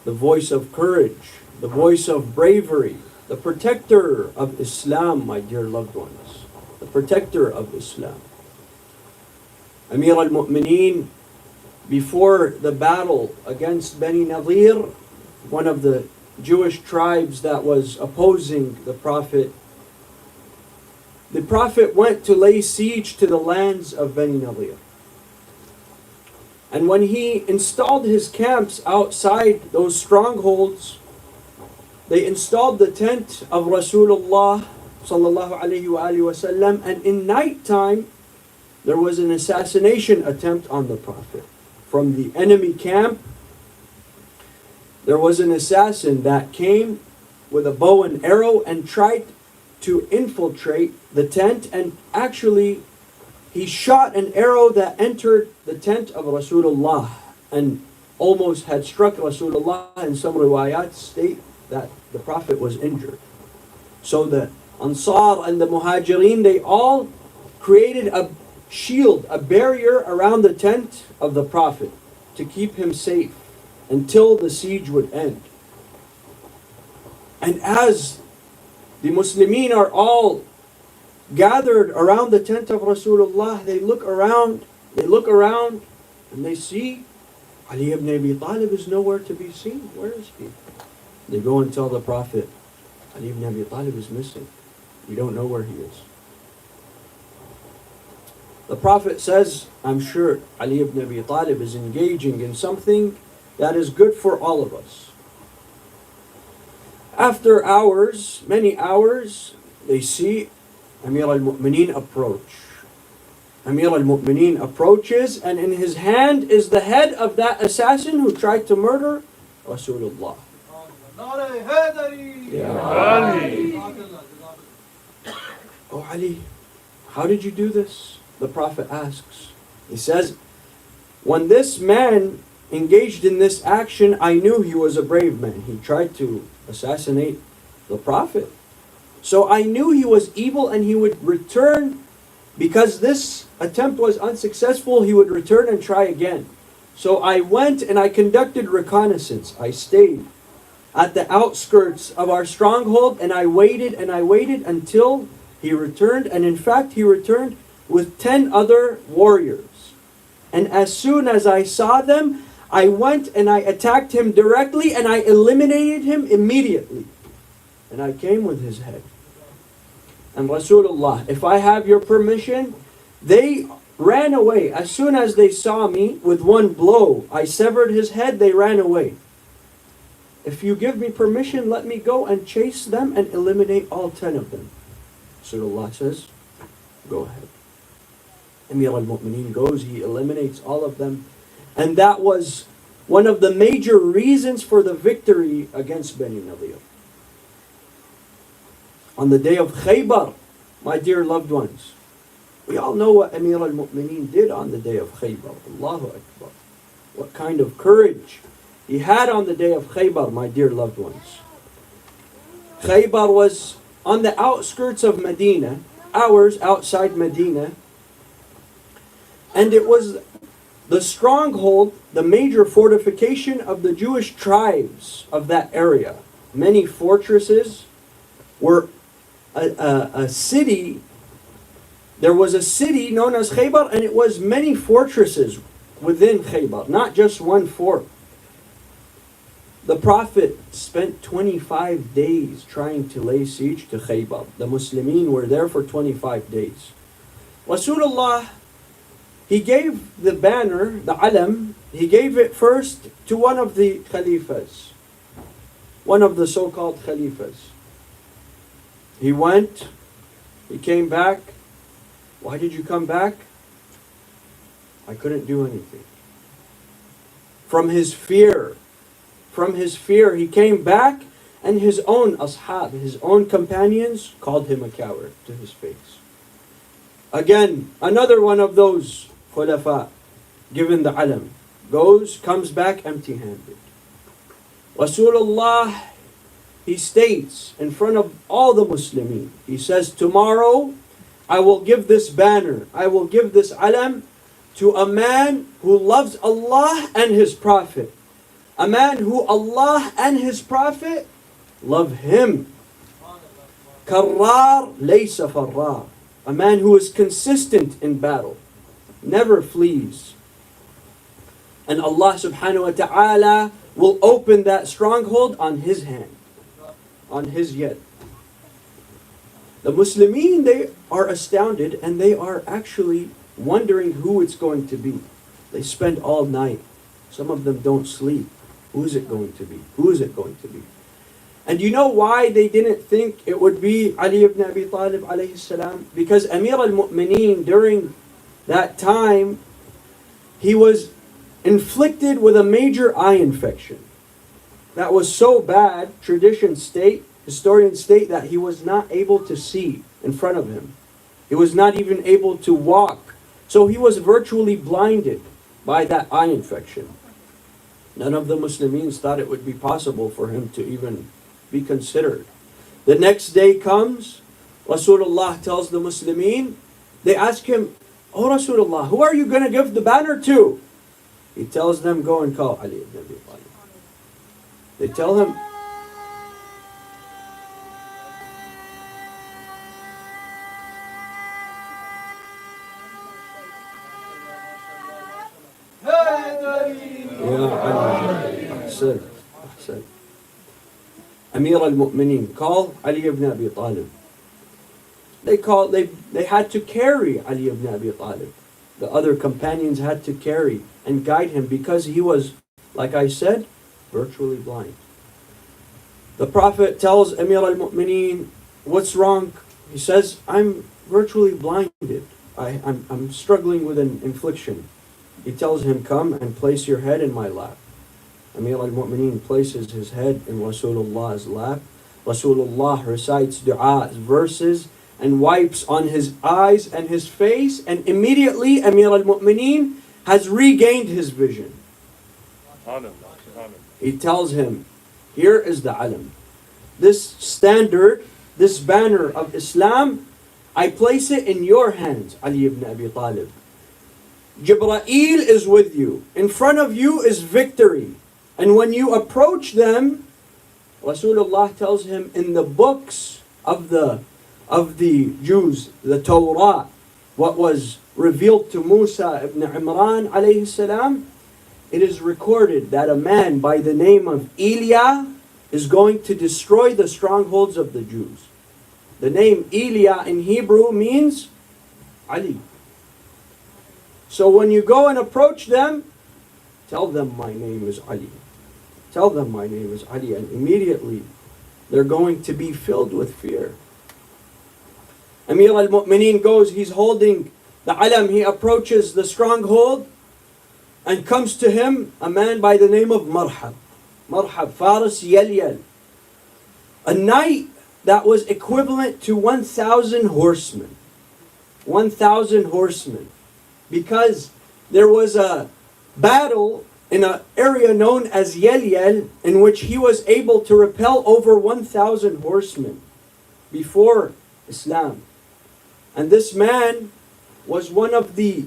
Speaker 6: The voice of courage, the voice of bravery, the protector of Islam, my dear loved ones. The protector of Islam. Amir al-Mu'mineen, before the battle against Bani Nadir, one of the Jewish tribes that was opposing the Prophet went to lay siege to the lands of Bani Nadir. And when he installed his camps outside those strongholds, they installed the tent of Rasulullah sallallahu alaihi wasallam, and in night time there was an assassination attempt on the Prophet. From the enemy camp, there was an assassin that came with a bow and arrow and tried to infiltrate the tent, and actually he shot an arrow that entered the tent of Rasulullah and almost had struck Rasulullah, and some riwayat state that the Prophet was injured. So the Ansar and the Muhajirin, they all created a shield, a barrier around the tent of the Prophet to keep him safe until the siege would end. And as the Muslimin are all gathered around the tent of Rasulullah, they look around, and they see Ali ibn Abi Talib is nowhere to be seen. Where is he? They go and tell the Prophet, Ali ibn Abi Talib is missing. We don't know where he is. The Prophet says, I'm sure Ali ibn Abi Talib is engaging in something that is good for all of us. After hours, many hours, they see Amir al-Mu'mineen approach. Amir al-Mu'mineen approaches, and in his hand is the head of that assassin who tried to murder Rasulullah.
Speaker 2: Ali.
Speaker 6: Oh Ali, how did you do this? The Prophet asks. He says, when this man engaged in this action, I knew he was a brave man. He tried to assassinate the Prophet. So I knew he was evil, and he would return. Because this attempt was unsuccessful, he would return and try again. So I went and I conducted reconnaissance. I stayed at the outskirts of our stronghold, and I waited until he returned. And in fact, he returned with 10 other warriors. And as soon as I saw them, I went and I attacked him directly, and I eliminated him immediately. And I came with his head. And Rasulullah, if I have your permission, they ran away. As soon as they saw me, with one blow, I severed his head, they ran away. If you give me permission, let me go and chase them and eliminate all 10 of them. Rasulullah says, go ahead. Amir al-Mu'mineen goes, he eliminates all of them. And that was one of the major reasons for the victory against Bani Nadir. On the day of Khaybar, my dear loved ones, we all know what Amir al-Mu'mineen did on the day of Khaybar. Allahu Akbar. What kind of courage he had on the day of Khaybar, my dear loved ones. Khaybar was on the outskirts of Medina, hours outside Medina, and it was the stronghold, the major fortification of the Jewish tribes of that area. Many fortresses were a city. There was a city known as Khaybar, and it was many fortresses within Khaybar, not just one fort. The Prophet spent 25 days trying to lay siege to Khaybar. The Muslimin were there for 25 days. Rasulullah, he gave the banner, the alam, he gave it first to one of the Khalifas, one of the so-called Khalifas. He went, he came back. Why did you come back? I couldn't do anything. From his fear, he came back, and his own ashab, his own companions, called him a coward to his face. Again, another one of those khulafa, given the alam, comes back empty-handed. Rasulullah, he states in front of all the Muslimin, he says, tomorrow I will give this banner, I will give this alam to a man who loves Allah and His Prophet. A man who Allah and His Prophet love him. Karrar laysa farrar. A man who is consistent in battle, never flees. And Allah subhanahu wa ta'ala will open that stronghold on his hand, on his yad. The Muslimin, they are astounded, and they are actually wondering who it's going to be. They spend all night. Some of them don't sleep. Who is it going to be? Who is it going to be? And you know why they didn't think it would be Ali ibn Abi Talib alayhi salam? Because Amir al-Mu'mineen, during that time, he was inflicted with a major eye infection. That was so bad, historians state that he was not able to see in front of him. He was not even able to walk. So he was virtually blinded by that eye infection. None of the Muslims thought it would be possible for him to even be considered. The next day comes, Rasulullah tells the Muslimin, they ask him, "Oh Rasulullah, who are you going to give the banner to?" He tells them, "Go and call Ali ibn Abi Talib." They tell him, Amir al-Mu'mineen, call Ali ibn Abi Talib. They had to carry Ali ibn Abi Talib. The other companions had to carry and guide him because he was, like I said, virtually blind. The Prophet tells Amir al-Mu'mineen, "What's wrong?" He says, "I'm virtually blinded. I'm struggling with an infliction." He tells him, "Come and place your head in my lap." Amir al-Mu'mineen places his head in Rasulullah's lap. Rasulullah recites dua, verses, and wipes on his eyes and his face, and immediately Amir al-Mu'mineen has regained his vision. He tells him, "Here is the alam. This standard, this banner of Islam, I place it in your hands, Ali ibn Abi Talib. Jibreel is with you. In front of you is victory. And when you approach them," Rasulullah tells him, in the books of the Jews, the Torah, what was revealed to Musa ibn Imran alayhi salam, it is recorded that a man by the name of Ilya is going to destroy the strongholds of the Jews. The name Ilya in Hebrew means Ali. So when you go and approach them, tell them my name is Ali. Tell them my name is Ali. And immediately they're going to be filled with fear. Amir al-Mu'mineen goes, he's holding the alam, he approaches the stronghold, and comes to him a man by the name of Marhab. Marhab, Faris Yalyal. A knight that was equivalent to 1,000 horsemen. 1,000 horsemen. Because there was a battle in an area known as Yel, in which he was able to repel over 1,000 horsemen before Islam. And this man was one of the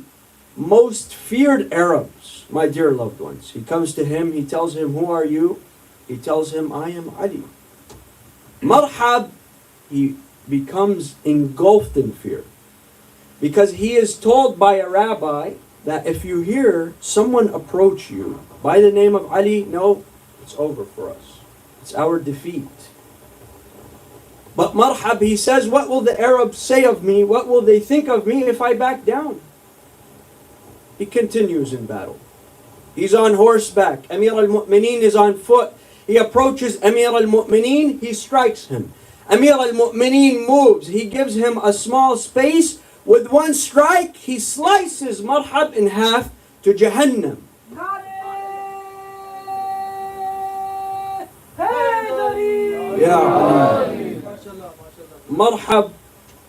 Speaker 6: most feared Arabs, my dear loved ones. He comes to him, he tells him, "Who are you?" He tells him, "I am Ali." Marhab, he becomes engulfed in fear. Because he is told by a rabbi that if you hear someone approach you by the name of Ali, no, it's over for us. It's our defeat. But Marhab, he says, what will the Arabs say of me? What will they think of me if I back down? He continues in battle. He's on horseback. Amir al-Mu'mineen is on foot. He approaches Amir al-Mu'mineen. He strikes him. Amir al-Mu'mineen moves. He gives him a small space. With one strike, he slices Marhab in half to Jahannam. Yeah. Marhab,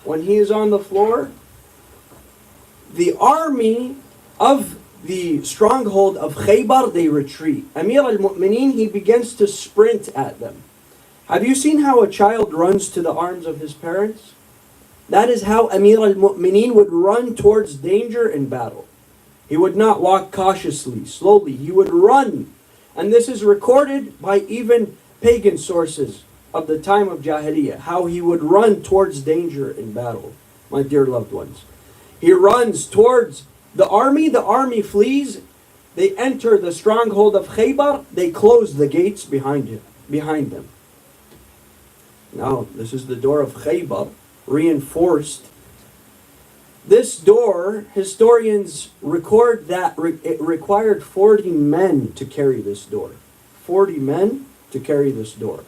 Speaker 6: when he is on the floor, the army of the stronghold of Khaybar, they retreat. Amir al-Mu'mineen, he begins to sprint at them. Have you seen how a child runs to the arms of his parents? That is how Amir al-Mu'mineen would run towards danger in battle. He would not walk cautiously, slowly. He would run. And this is recorded by even pagan sources of the time of Jahiliyyah, how he would run towards danger in battle, my dear loved ones. He runs towards the army flees, they enter the stronghold of Khaybar, they close the gates behind them. Now, this is the door of Khaybar, reinforced. This door, historians record that it required 40 men to carry this door. 40 men to carry this door.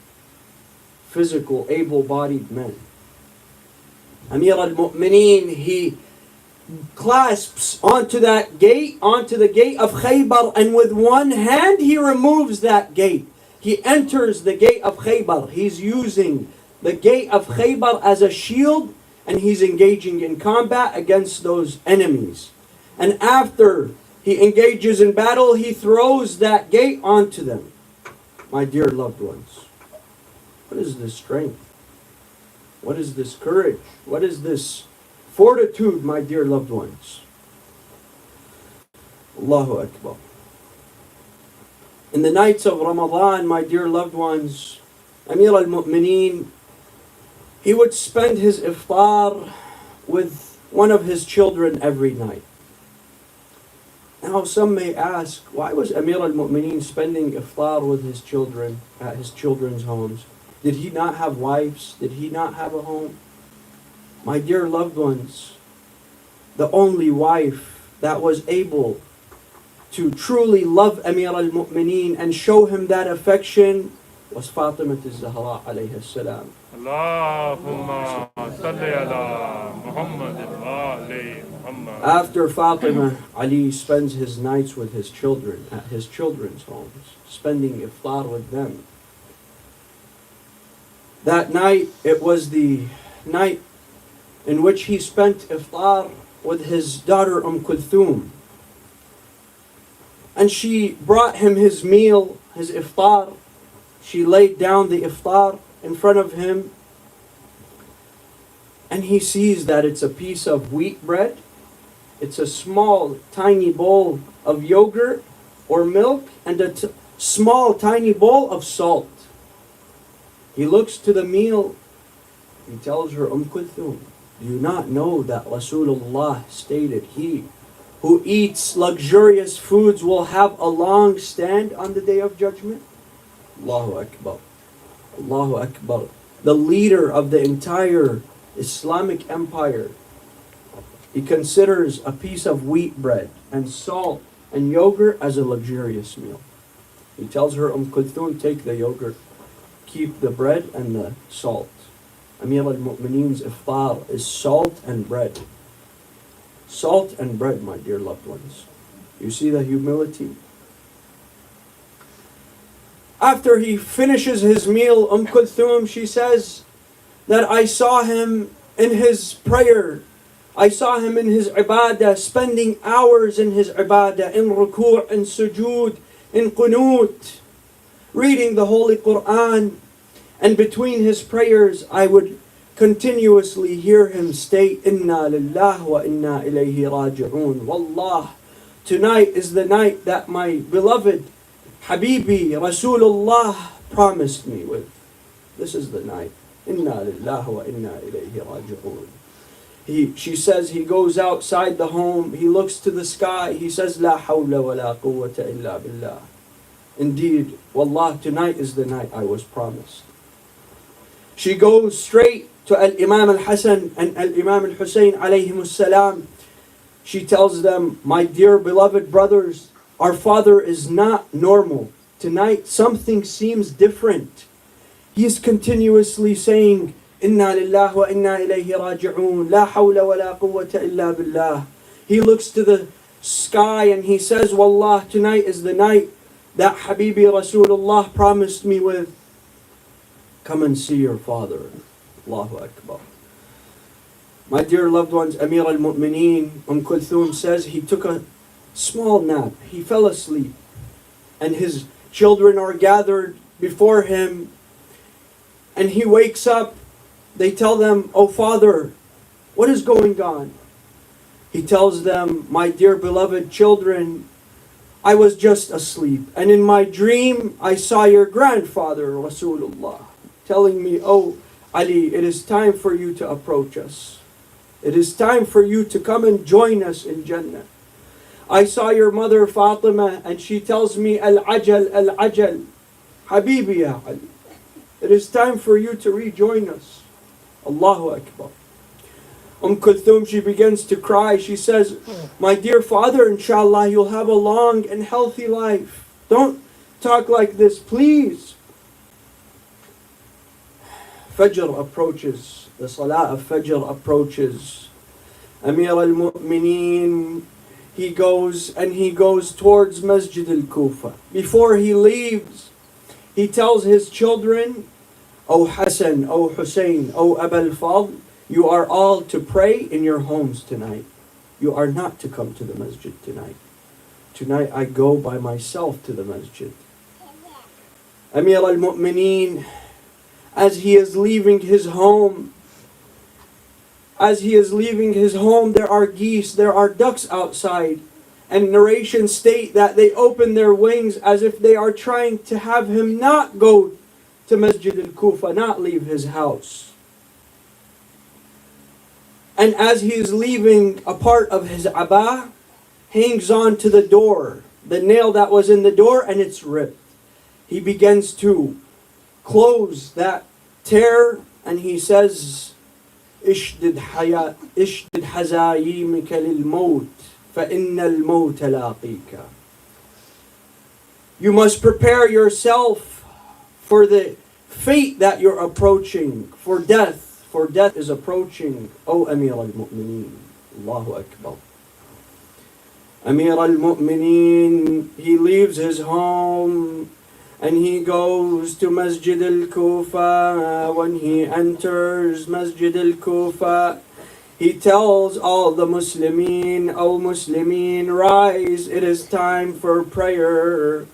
Speaker 6: Physical, able-bodied men. Amir al-Mu'mineen, he clasps onto the gate of Khaybar, and with one hand he removes that gate. He enters the gate of Khaybar. He's using the gate of Khaybar as a shield, and he's engaging in combat against those enemies. And after he engages in battle, he throws that gate onto them. My dear loved ones, what is this strength? What is this courage? What is this fortitude, my dear loved ones? Allahu Akbar. In the nights of Ramadan, my dear loved ones, Amir al-Mu'mineen, he would spend his iftar with one of his children every night. Now some may ask, why was Amir al-Mu'mineen spending iftar with his children at his children's homes? Did he not have wives? Did he not have a home? My dear loved ones, the only wife that was able to truly love Amir al-Mu'mineen and show him that affection was Fatima al-Zahra alayhi salam.
Speaker 2: Allahumma salli ala Muhammad wa ali Muhammad.
Speaker 6: After Fatima, Ali spends his nights with his children at his children's homes, spending iftar with them. That night, it was the night in which he spent iftar with his daughter Kulthum. And she brought him his meal, his iftar. She laid down the iftar in front of him. And he sees that it's a piece of wheat bread. It's a small, tiny bowl of yogurt or milk, and a small, tiny bowl of salt. He looks to the meal. He tells her, Kulthum, do you not know that Rasulullah stated, he who eats luxurious foods will have a long stand on the Day of Judgment? Allahu Akbar. Allahu Akbar. The leader of the entire Islamic empire, he considers a piece of wheat bread and salt and yogurt as a luxurious meal. He tells her, Kulthum, take the yogurt, keep the bread and the salt. Amir al-Mu'mineen's iftar is salt and bread. Salt and bread, my dear loved ones. You see the humility? After he finishes his meal, Kulthum, she says, that I saw him in his prayer. I saw him in his ibadah, spending hours in his ibadah, in ruku', in sujood, in qunut, reading the Holy Quran. And between his prayers, I would continuously hear him state, Inna lillah wa inna ilayhi raji'un. Wallah, tonight is the night that my beloved Habibi Rasulullah promised me with. This is the night. Inna lillah wa inna ilayhi raji'un. She says he goes outside the home, he looks to the sky, he says, La hawla wa la quwwata illa billah. Indeed, wallah, tonight is the night I was promised. She goes straight to Al-Imam Al-Hasan and Al-Imam Al-Hussein alayhimus salam. She tells them, my dear beloved brothers, our father is not normal. Tonight something seems different. He is continuously saying, Inna lillah wa inna ilayhi raji'un. La hawla wa la quwwata illa billah. He looks to the sky and he says, Wallah, tonight is the night that Habibi Rasulullah promised me with. Come and see your father. Allahu Akbar. My dear loved ones, Amir al-Mu'mineen, Kulthum says he took a small nap. He fell asleep. And his children are gathered before him. And he wakes up. They tell them, Oh father, what is going on? He tells them, my dear beloved children, I was just asleep. And in my dream, I saw your grandfather, Rasulullah, telling me, Oh Ali, it is time for you to approach us. It is time for you to come and join us in Jannah. I saw your mother Fatima and she tells me, Al-Ajal, Al-Ajal, Habibi ya Ali. It is time for you to rejoin us. Allahu Akbar. Kulthum, she begins to cry. She says, my dear father, inshallah, you'll have a long and healthy life. Don't talk like this, please. Fajr approaches. The Salah of Fajr approaches. Amir al-Mu'mineen, he goes towards Masjid al-Kufa. Before he leaves, he tells his children, O Hassan, O Hussein, O Abul Fadl, you are all to pray in your homes tonight. You are not to come to the masjid tonight. Tonight I go by myself to the masjid. Amir al-Mu'mineen, as he is leaving his home, there are geese, there are ducks outside. And narrations state that they open their wings as if they are trying to have him not go to Masjid al-Kufa, not leave his house. And as he is leaving, a part of his abah hangs on to the door, the nail that was in the door, and it's ripped. He begins to close that tear, and he says, اشدد حزايمك للموت فإن الموت لاقيك. You must prepare yourself for the fate that you're approaching, for death is approaching. O Amir al-Mu'mineen, Allahu Akbar. Amir al-Mu'mineen, he leaves his home and he goes to Masjid al-Kufa. When he enters Masjid al-Kufa, he tells all the Muslimin, O Muslimin, rise, it is time for prayer.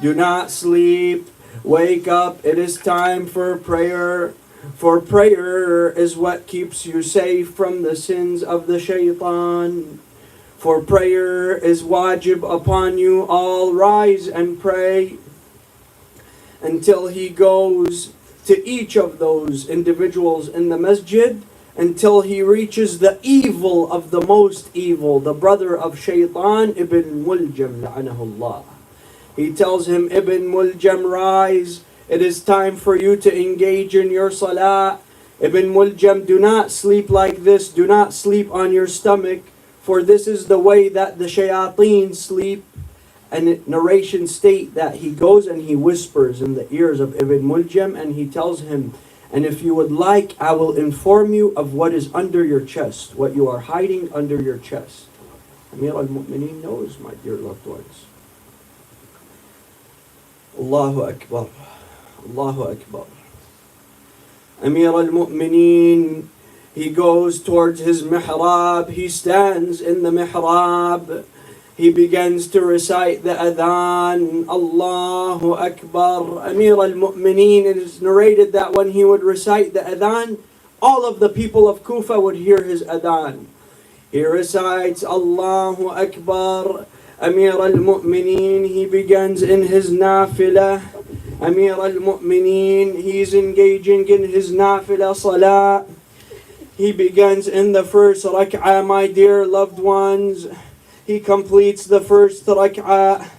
Speaker 6: Do not sleep, wake up, it is time for prayer. For prayer is what keeps you safe from the sins of the shaitan. For prayer is wajib upon you all. Rise and pray. Until he goes to each of those individuals in the masjid, until he reaches the evil of the most evil, the brother of Shaitan, Ibn Muljam, la'anahullah. He tells him, Ibn Muljam, rise. It is time for you to engage in your salah. Ibn Muljam, do not sleep like this. Do not sleep on your stomach. For this is the way that the shayateen sleep. And narrations state that he goes and he whispers in the ears of Ibn Muljam and he tells him, and if you would like, I will inform you of what is under your chest, what you are hiding under your chest. Amir al-Mu'mineen knows, my dear loved ones. Allahu Akbar. Allahu Akbar. Amir al-Mu'mineen, he goes towards his mihrab, he stands in the mihrab, he begins to recite the adhan, Allahu Akbar. Amir al-Mu'mineen, it is narrated that when he would recite the adhan, all of the people of Kufa would hear his adhan. He recites Allahu Akbar. Amir al-Mu'mineen, he begins in his nafilah. Amir al-Mu'mineen, he's engaging in his nafilah salah. He begins in the first rak'ah, my dear loved ones. He completes the first rak'ah.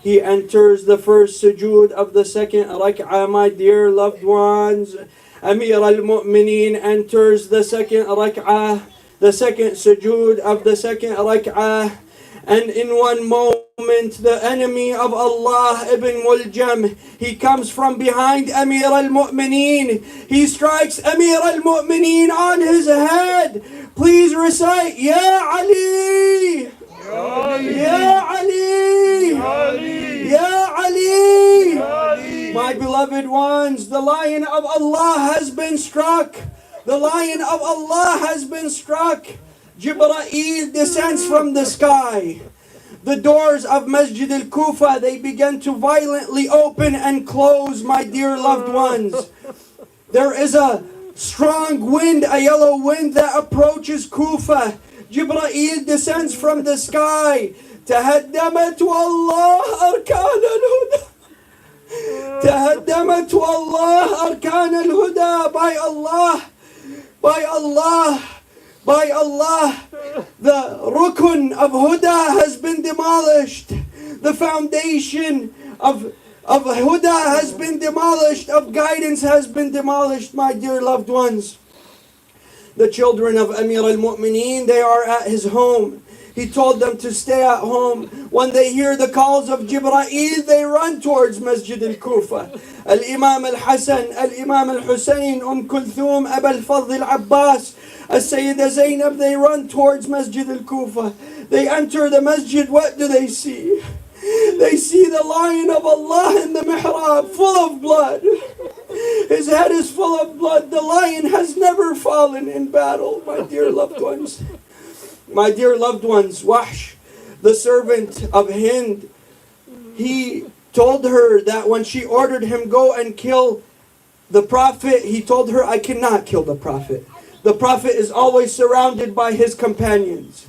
Speaker 6: He enters the first sujood of the second rak'ah, my dear loved ones. Amir al-Mu'mineen enters the second rak'ah, the second sujood of the second rak'ah. And in one moment, the enemy of Allah, Ibn Muljam, he comes from behind Amir al-Mu'mineen. He strikes Amir al-Mu'mineen on his head. Please recite, Ya Ali! Ya Ali! Ya Ali! My beloved ones, the lion of Allah has been struck. The lion of Allah has been struck. Jibreel descends from the sky. The doors of Masjid al-Kufa, they begin to violently open and close, my dear loved ones. There is a strong wind, a yellow wind that approaches Kufa. Jibreel descends from the sky. تهدمت والله أركان الهدى. تهدمت والله أركان الهدى. By Allah, by Allah, by Allah, the rukun of Huda has been demolished. The foundation of Huda has been demolished, of guidance has been demolished, my dear loved ones. The children of Amir al-Mu'mineen, they are at his home. He told them to stay at home. When they hear the calls of Jibreel, they run towards Masjid al-Kufa. Al-Imam al-Hasan, Al-Imam al-Hussein, Kulthum, Aba al-Fadl al-Abbas, As-Sayyida Zainab, they run towards Masjid al-Kufa. They enter the masjid, what do they see? They see the lion of Allah in the mihrab, full of blood. His head is full of blood. The lion has never fallen in battle, my dear loved ones. My dear loved ones, Wahsh, the servant of Hind, he told her that when she ordered him go and kill the Prophet, he told her, I cannot kill the Prophet. The Prophet is always surrounded by his companions.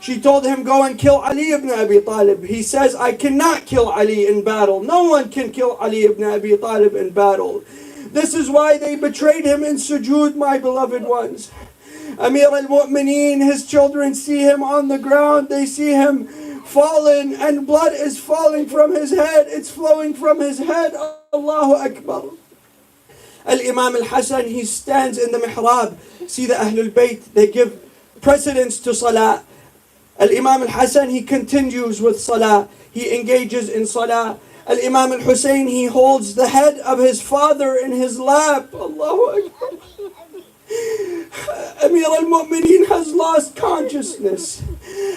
Speaker 6: She told him, go and kill Ali ibn Abi Talib. He says, I cannot kill Ali in battle. No one can kill Ali ibn Abi Talib in battle. This is why they betrayed him in sujood, my beloved ones. Amir al-Mu'mineen, his children see him on the ground. They see him fallen and blood is falling from his head. It's flowing from his head. Allahu Akbar. Al-Imam al-Hasan, he stands in the mihrab. See the Ahlul Bayt, they give precedence to salah. Al-Imam al-Hasan, he continues with salah. He engages in salah. Al-Imam al-Hussein, he holds the head of his father in his lap. Allahu Akbar. Amir al-Mu'mineen has lost consciousness.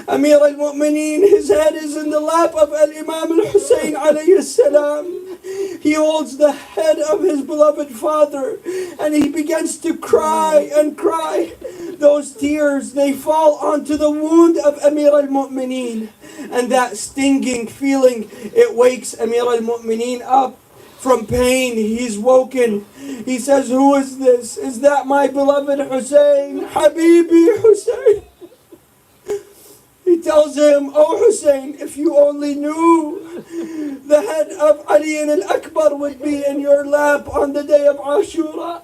Speaker 6: Amir al-Mu'mineen, his head is in the lap of Al-Imam al-Hussein alayhi salam. He holds the head of his beloved father and he begins to cry and cry. Those tears, they fall onto the wound of Amir al-Mu'mineen. And that stinging feeling, it wakes Amir al-Mu'mineen up from pain. He's woken. He says, who is this? Is that my beloved Hussein? Habibi Hussein. He tells him, oh Hussein, if you only knew, the head of Ali al-Akbar would be in your lap on the day of Ashura.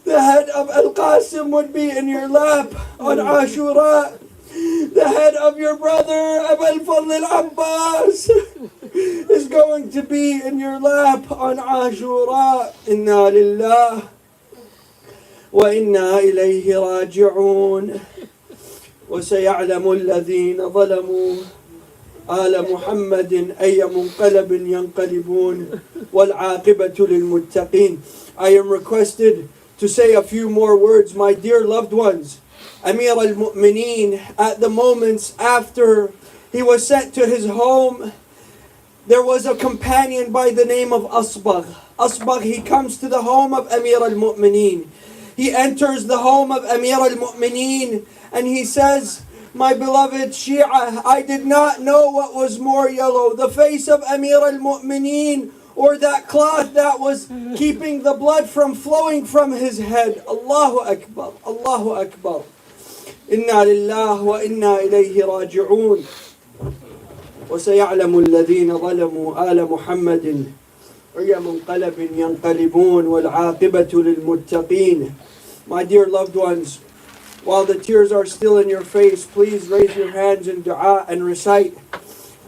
Speaker 6: The head of Al-Qasim would be in your lap on Ashura. The head of your brother Abu al-Fadl al-Abbas is going to be in your lap on Ashura. Inna lillah wa inna ilayhi raji'un. وسيعلم الذين ظلموا آل محمد أي منقلب ينقلبون والعاقبة للمتقين. I am requested to say a few more words, my dear loved ones. Amir al-Mu'mineen, at the moments after he was sent to his home, there was a companion by the name of Asbagh. Asbagh, he comes to the home of Amir al-Mu'mineen. He enters the home of Amir al-Mu'mineen and he says, my beloved Shia, I did not know what was more yellow, the face of Amir al-Mu'mineen or that cloth that was keeping the blood from flowing from his head. Allahu Akbar, Allahu Akbar. Inna lillah wa inna ilayhi raji'un. وسيعلم الذين ظلموا آل محمد أي منقلب ينقلبون والعاقبة للمتقين. My dear loved ones, while the tears are still in your face, please raise your hands in dua and recite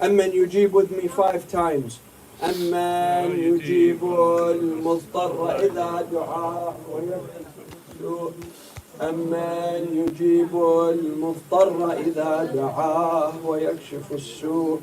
Speaker 6: أمن يجيب with me 5 times. أمن يجيب المضطر إذا دعاه ويكشف أمن يجيب المضطر إذا دعاه ويكشف السوء